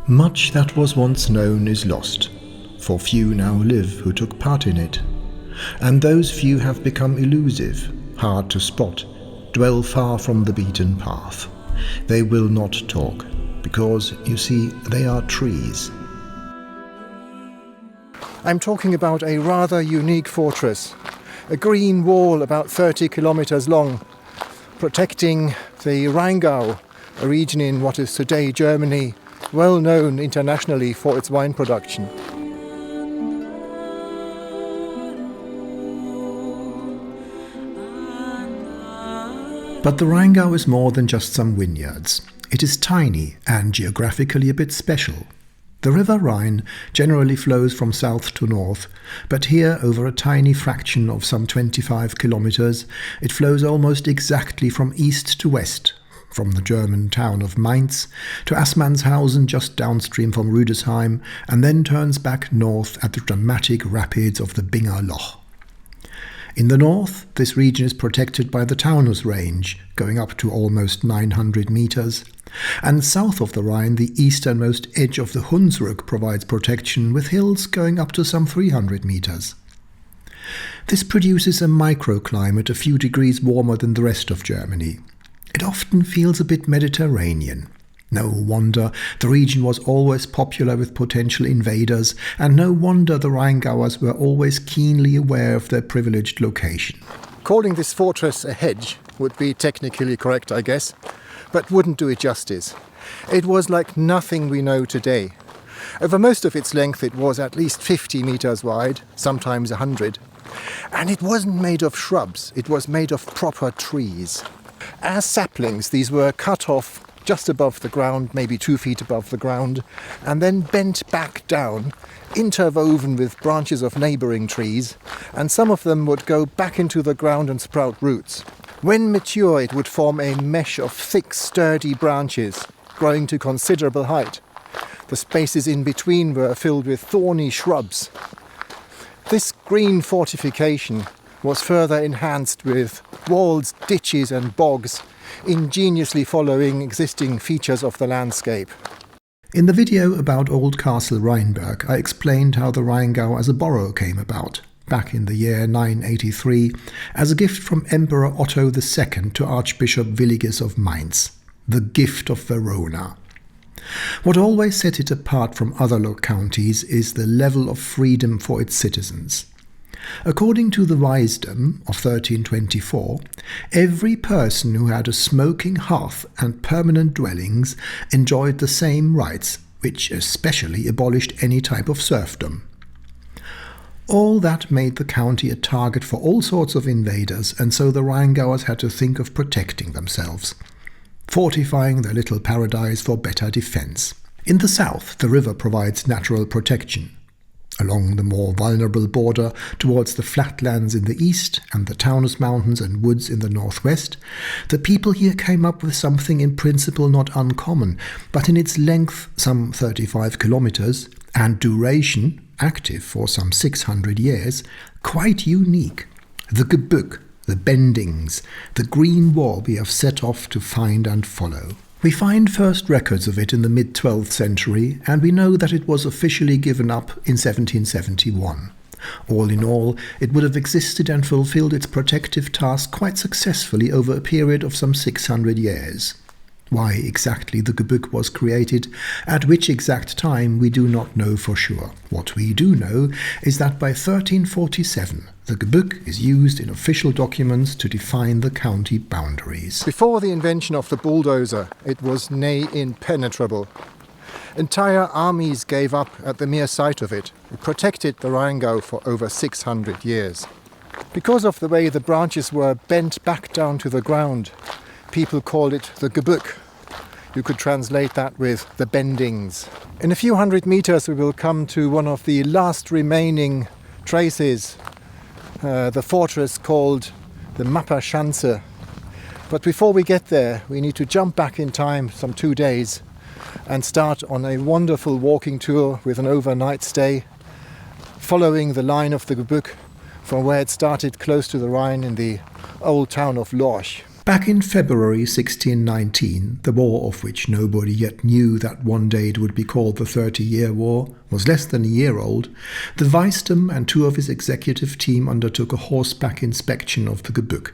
Much that was once known is lost, for few now live who took part in it. And those few have become elusive, hard to spot, dwell far from the beaten path. They will not talk, because, you see, they are trees. I'm talking about a rather unique fortress, a green wall about 30 kilometers long, protecting the Rheingau, a region in what is today Germany, well known internationally for its wine production. But the Rheingau is more than just some vineyards. It is tiny and geographically a bit special. The River Rhine generally flows from south to north, but here, over a tiny fraction of some 25 kilometers, it flows almost exactly from east to west, from the German town of Mainz to Assmannshausen just downstream from Rüdesheim, and then turns back north at the dramatic rapids of the Binger Loch. In the north, this region is protected by the Taunus Range, going up to almost 900 meters, and south of the Rhine, the easternmost edge of the Hunsrück provides protection, with hills going up to some 300 meters. This produces a microclimate a few degrees warmer than the rest of Germany. It often feels a bit Mediterranean. No wonder the region was always popular with potential invaders, and no wonder the Rheingauers were always keenly aware of their privileged location. Calling this fortress a hedge would be technically correct, I guess, but wouldn't do it justice. It was like nothing we know today. Over most of its length it was at least 50 meters wide, sometimes 100. And it wasn't made of shrubs, it was made of proper trees. As saplings, these were cut off just above the ground, maybe 2 feet above the ground, and then bent back down, interwoven with branches of neighbouring trees, and some of them would go back into the ground and sprout roots. When mature, it would form a mesh of thick, sturdy branches, growing to considerable height. The spaces in between were filled with thorny shrubs. This green fortification was further enhanced with walls, ditches and bogs, ingeniously following existing features of the landscape. In the video about Old Castle Rheinberg, I explained how the Rheingau as a borough came about, back in the year 983, as a gift from Emperor Otto II to Archbishop Willigis of Mainz, the gift of Verona. What always set it apart from other counties is the level of freedom for its citizens. According to the Wisdom of 1324, every person who had a smoking hearth and permanent dwellings enjoyed the same rights, which especially abolished any type of serfdom. All that made the county a target for all sorts of invaders, and so the Rheingauers had to think of protecting themselves, fortifying their little paradise for better defence. In the south, the river provides natural protection. Along the more vulnerable border towards the flatlands in the east and the Taunus Mountains and woods in the northwest, the people here came up with something in principle not uncommon, but in its length some 35 kilometers and duration, active for some 600 years, quite unique. The Gebück, the bendings, the green wall we have set off to find and follow. We find first records of it in the mid-12th century, and we know that it was officially given up in 1771. All in all, it would have existed and fulfilled its protective task quite successfully over a period of some 600 years. Why exactly the Gebück was created, at which exact time, we do not know for sure. What we do know is that by 1347, the Gebück is used in official documents to define the county boundaries. Before the invention of the bulldozer, it was nigh impenetrable. Entire armies gave up at the mere sight of it. It protected the Rheingau for over 600 years. Because of the way the branches were bent back down to the ground, people called it the Gebück. You could translate that with the bendings. In a few hundred meters we will come to one of the last remaining traces, the fortress called the Mapa Shansa. But before we get there, we need to jump back in time some 2 days and start on a wonderful walking tour with an overnight stay, following the line of the Gebück from where it started close to the Rhine in the old town of Lorch. Back in February 1619, the war of which nobody yet knew that one day it would be called the 30-Year War was less than a year old, the Weisdom and two of his executive team undertook a horseback inspection of the Gebück.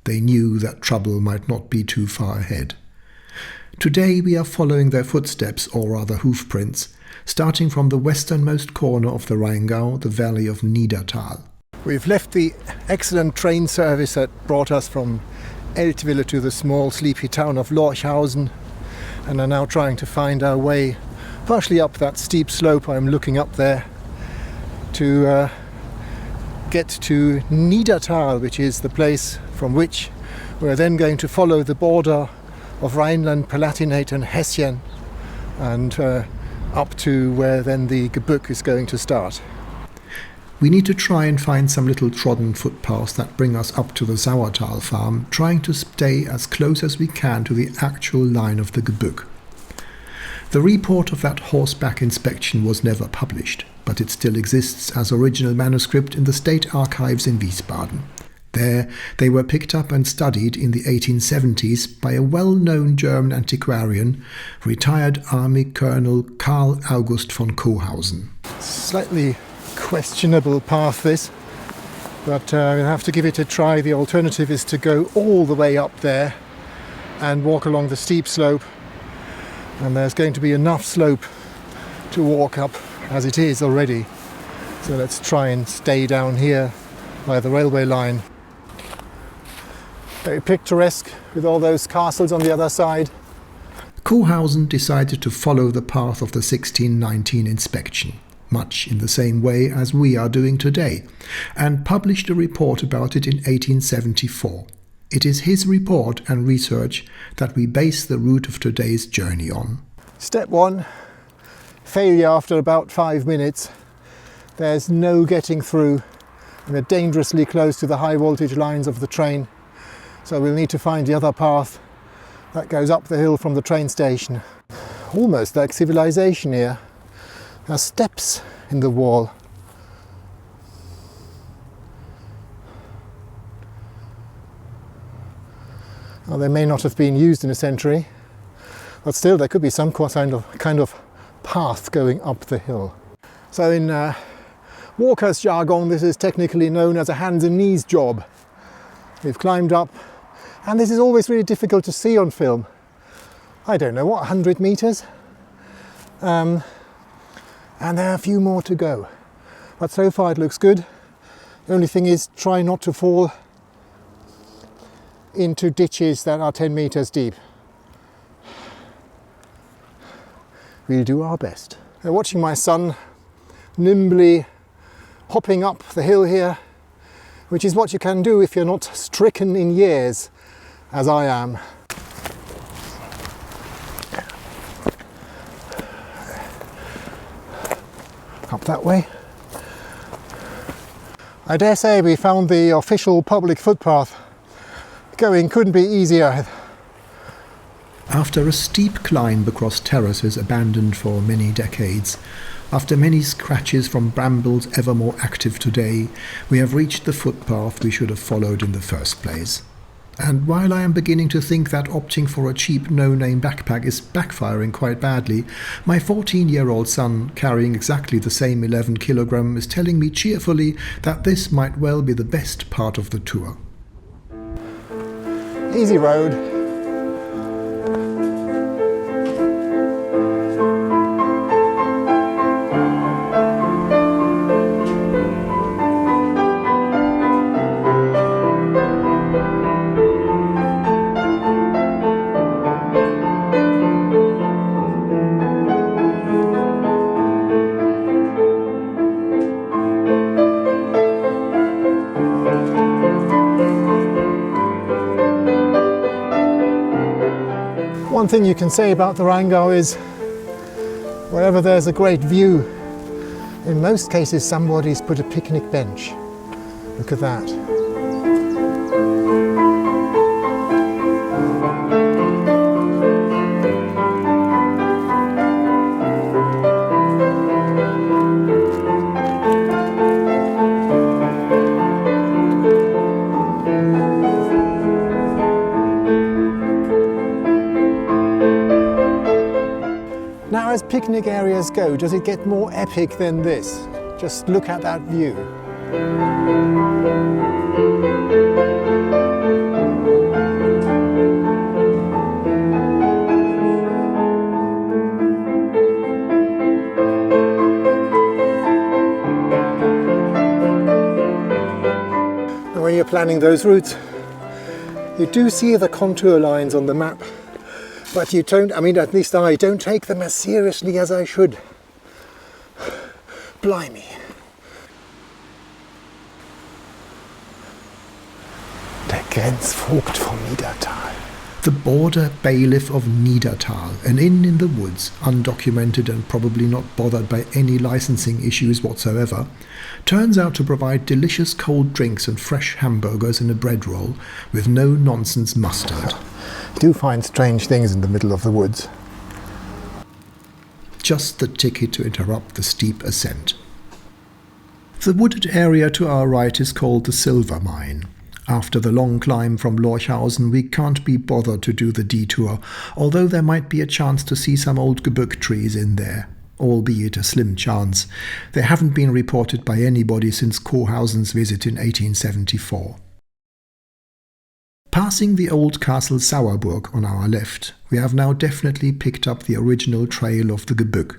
They knew that trouble might not be too far ahead. Today we are following their footsteps, or rather hoofprints, starting from the westernmost corner of the Rheingau, the valley of Niedertal. We've left the excellent train service that brought us from Eltville to the small sleepy town of Lorchhausen, and are now trying to find our way partially up that steep slope I'm looking up there to get to Niedertal, which is the place from which we're then going to follow the border of Rhineland, Palatinate and Hessian, and up to where then the Gebück is going to start. We need to try and find some little trodden footpaths that bring us up to the Sauertal farm, trying to stay as close as we can to the actual line of the Gebück. The report of that horseback inspection was never published, but it still exists as original manuscript in the State Archives in Wiesbaden. There they were picked up and studied in the 1870s by a well-known German antiquarian, retired Army Colonel Karl August von Cohausen. Slightly questionable path this, but we'll have to give it a try. The alternative is to go all the way up there and walk along the steep slope, and there's going to be enough slope to walk up as it is already. So let's try and stay down here by the railway line. Very picturesque with all those castles on the other side. Cohausen decided to follow the path of the 1619 inspection, much in the same way as we are doing today, and published a report about it in 1874. It is his report and research that we base the route of today's journey on. Step 1, failure after about 5 minutes. There's no getting through, and we're dangerously close to the high voltage lines of the train, so we'll need to find the other path that goes up the hill from the train station. Almost like civilization here. There are steps in the wall. Well, they may not have been used in a century, but still there could be some kind of path going up the hill. So in walkers' jargon, this is technically known as a hands and knees job. We've climbed up, and this is always really difficult to see on film. I don't know, what, 100 meters? And there are a few more to go. But so far it looks good. The only thing is, try not to fall into ditches that are 10 meters deep. We'll do our best. Now, watching my son nimbly hopping up the hill here, which is what you can do if you're not stricken in years, as I am. Up that way. I dare say we found the official public footpath. Going couldn't be easier. After a steep climb across terraces abandoned for many decades, after many scratches from brambles ever more active today, we have reached the footpath we should have followed in the first place. And while I am beginning to think that opting for a cheap no-name backpack is backfiring quite badly, my 14-year-old son, carrying exactly the same 11 kilogram, is telling me cheerfully that this might well be the best part of the tour. Easy road. One thing you can say about the Rheingau is, wherever there's a great view, in most cases somebody's put a picnic bench. Look at that. picnic areas go, does it get more epic than this? Just look at that view. When you're planning those routes, you do see the contour lines on the map, but you don't, at least I don't take them as seriously as I should. Blimey. Der Grenzvogt vom Niedertal. The border bailiff of Niedertal, an inn in the woods, undocumented and probably not bothered by any licensing issues whatsoever, turns out to provide delicious cold drinks and fresh hamburgers in a bread roll with no-nonsense mustard. You do find strange things in the middle of the woods. Just the ticket to interrupt the steep ascent. The wooded area to our right is called the Silver Mine. After the long climb from Rheingauer, we can't be bothered to do the detour, although there might be a chance to see some old Gebück trees in there, albeit a slim chance. They haven't been reported by anybody since Cohausen's visit in 1874. Passing the old castle Sauerburg on our left, we have now definitely picked up the original trail of the Gebück,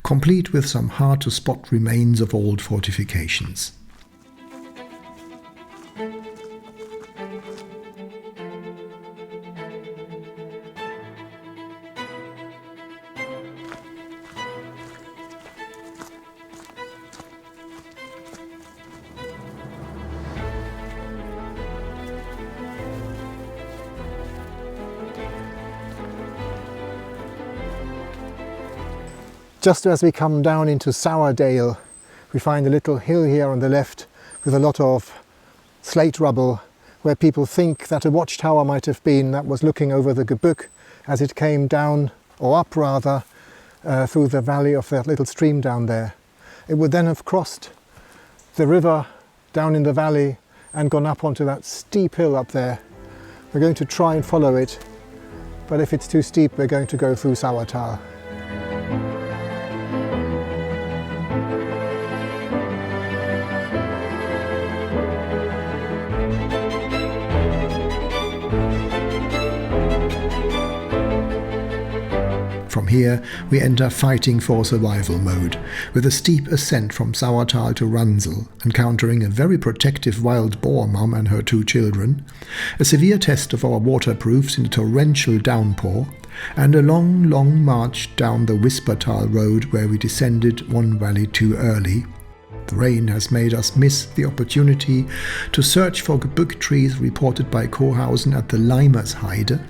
complete with some hard-to-spot remains of old fortifications. Just as we come down into Sourdale, we find a little hill here on the left with a lot of slate rubble where people think that a watchtower might have been that was looking over the Gebück as it came down, or up rather, through the valley of that little stream down there. It would then have crossed the river down in the valley and gone up onto that steep hill up there. We're going to try and follow it, but if it's too steep we're going to go through Sauertal. From here we enter fighting for survival mode, with a steep ascent from Sauertal to Ransel, encountering a very protective wild boar mum and her 2 children, a severe test of our waterproofs in a torrential downpour, and a long, long march down the Wispertal road where we descended one valley too early. The rain has made us miss the opportunity to search for Gebück trees reported by Cohausen at the Leimersheide,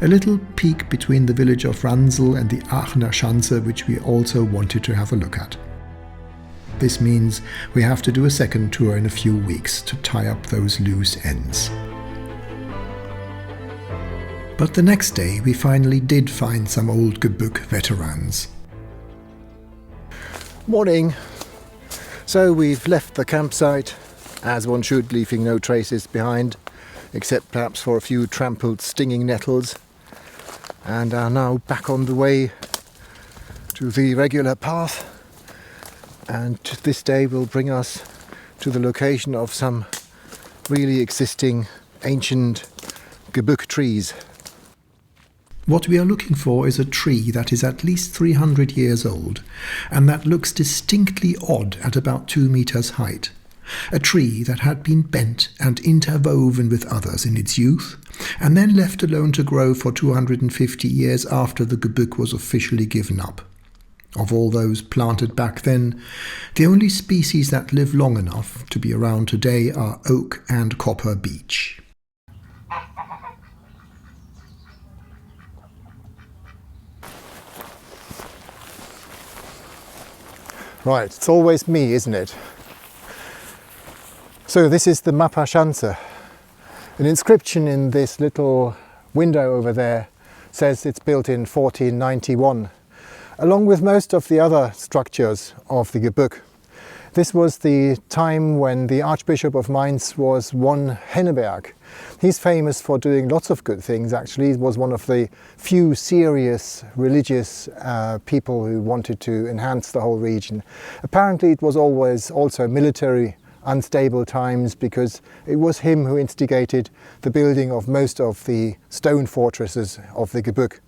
a little peak between the village of Ransel and the Aachener Schanze, which we also wanted to have a look at. This means we have to do a second tour in a few weeks to tie up those loose ends. But the next day we finally did find some old Gebück veterans. Morning! So we've left the campsite, as one should, leaving no traces behind, except perhaps for a few trampled stinging nettles, and are now back on the way to the regular path, and this day will bring us to the location of some really existing ancient Gebück trees. What we are looking for is a tree that is at least 300 years old and that looks distinctly odd at about 2 meters height. A tree that had been bent and interwoven with others in its youth, and then left alone to grow for 250 years after the Gebück was officially given up. Of all those planted back then, the only species that live long enough to be around today are oak and copper beech. Right, it's always me, isn't it? So this is the Mapa Shansa. An inscription in this little window over there says it's built in 1491, along with most of the other structures of the Gebück. This was the time when the Archbishop of Mainz was one Henneberg. He's famous for doing lots of good things, actually. He was one of the few serious religious people who wanted to enhance the whole region. Apparently it was always also military unstable times, because it was him who instigated the building of most of the stone fortresses of the Gebück.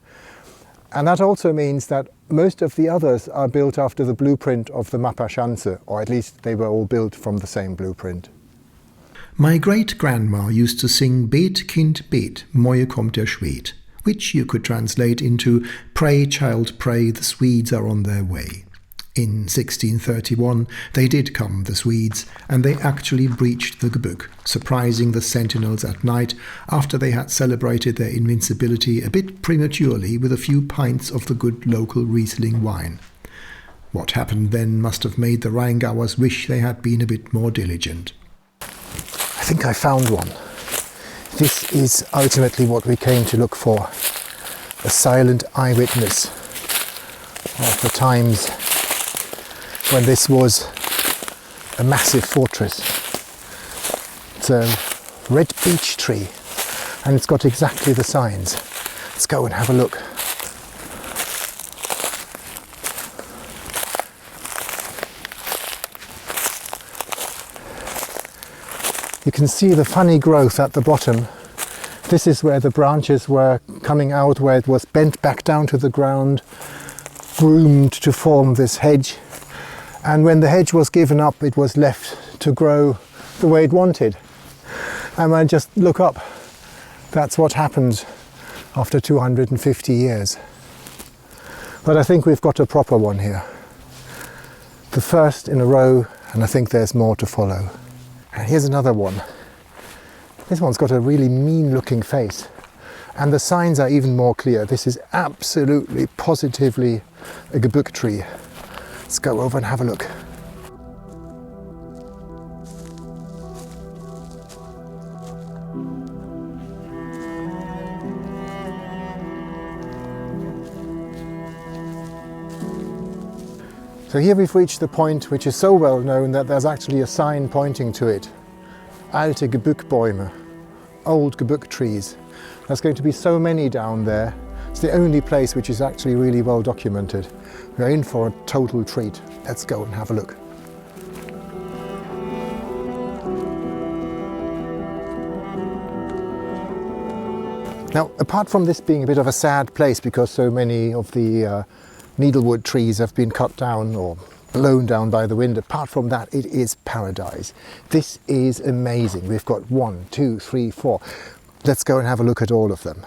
And that also means that most of the others are built after the blueprint of the Mapa Shansa, or at least they were all built from the same blueprint. My great-grandma used to sing Bet, Kind, bet, morgen kommt der Schwed, which you could translate into Pray, child, pray, the Swedes are on their way. In 1631 they did come, the Swedes, and they actually breached the Gebück, surprising the sentinels at night after they had celebrated their invincibility a bit prematurely with a few pints of the good local Riesling wine. What happened then must have made the Rheingauers wish they had been a bit more diligent. I think I found one. This is ultimately what we came to look for. A silent eyewitness of the times when this was a massive fortress. It's a red beech tree, and it's got exactly the signs. Let's go and have a look. You can see the funny growth at the bottom. This is where the branches were coming out, where it was bent back down to the ground, groomed to form this hedge. And when the hedge was given up, it was left to grow the way it wanted. And when I just look up, that's what happens after 250 years. But I think we've got a proper one here. The first in a row, and I think there's more to follow. And here's another one. This one's got a really mean looking face. And the signs are even more clear. This is absolutely, positively a Gebück tree. Let's go over and have a look. So here we've reached the point which is so well known that there's actually a sign pointing to it. Alte Gebückbäume, old Gebück trees. There's going to be so many down there. It's the only place which is actually really well documented. We're in for a total treat. Let's go and have a look. Now, apart from this being a bit of a sad place because so many of the needlewood trees have been cut down or blown down by the wind, apart from that, it is paradise. This is amazing. We've got 1, 2, 3, 4. Let's go and have a look at all of them.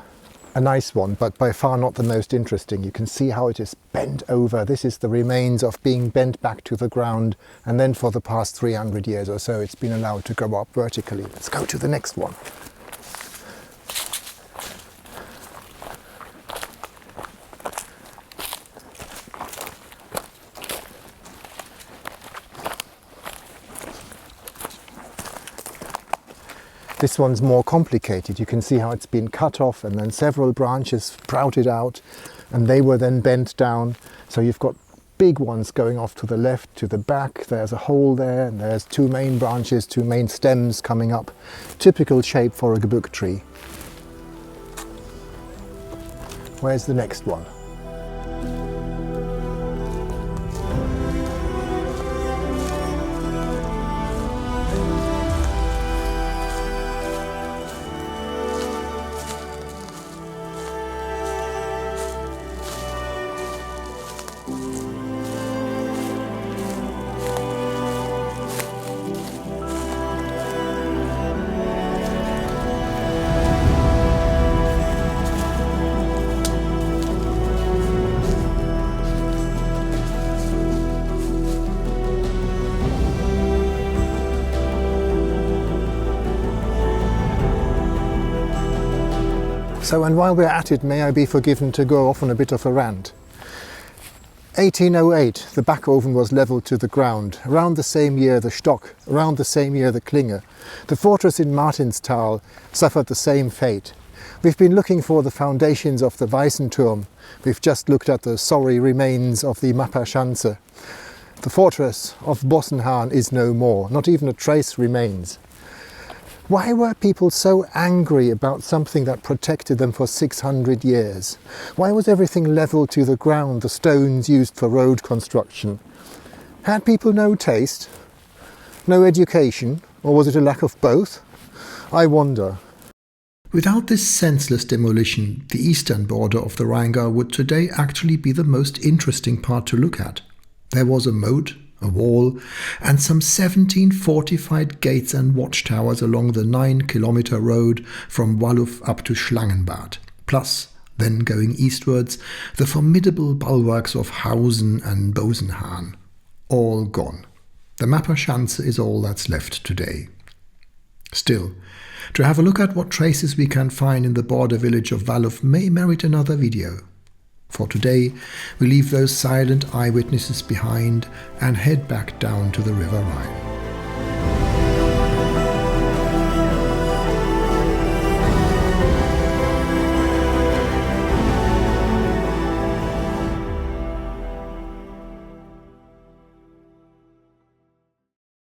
A nice one, but by far not the most interesting. You can see how it is bent over. This is the remains of being bent back to the ground, and then for the past 300 years or so it's been allowed to go up vertically. Let's go to the next one. This one's more complicated. You can see how it's been cut off and then several branches sprouted out and they were then bent down. So you've got big ones going off to the left, to the back. There's a hole there and there's 2 main branches, 2 main stems coming up. Typical shape for a Gebück tree. Where's the next one? So, and while we're at it, may I be forgiven to go off on a bit of a rant. 1808, the back oven was levelled to the ground. Around the same year, the Stock. Around the same year, the Klinge. The fortress in Martinsthal suffered the same fate. We've been looking for the foundations of the Weissenturm. We've just looked at the sorry remains of the Mapa Shansa. The fortress of Bossenhahn is no more, not even a trace remains. Why were people so angry about something that protected them for 600 years? Why was everything levelled to the ground, the stones used for road construction? Had people no taste, no education, or was it a lack of both? I wonder. Without this senseless demolition, the eastern border of the Rheingau would today actually be the most interesting part to look at. There was a moat, a wall, and some 17 fortified gates and watchtowers along the 9-kilometer road from Walluf up to Schlangenbad. Plus, then going eastwards, the formidable bulwarks of Hausen and Bosenhahn. All gone. The Mapa Shansa is all that's left today. Still, to have a look at what traces we can find in the border village of Walluf may merit another video. For today, we leave those silent eyewitnesses behind and head back down to the River Rhine.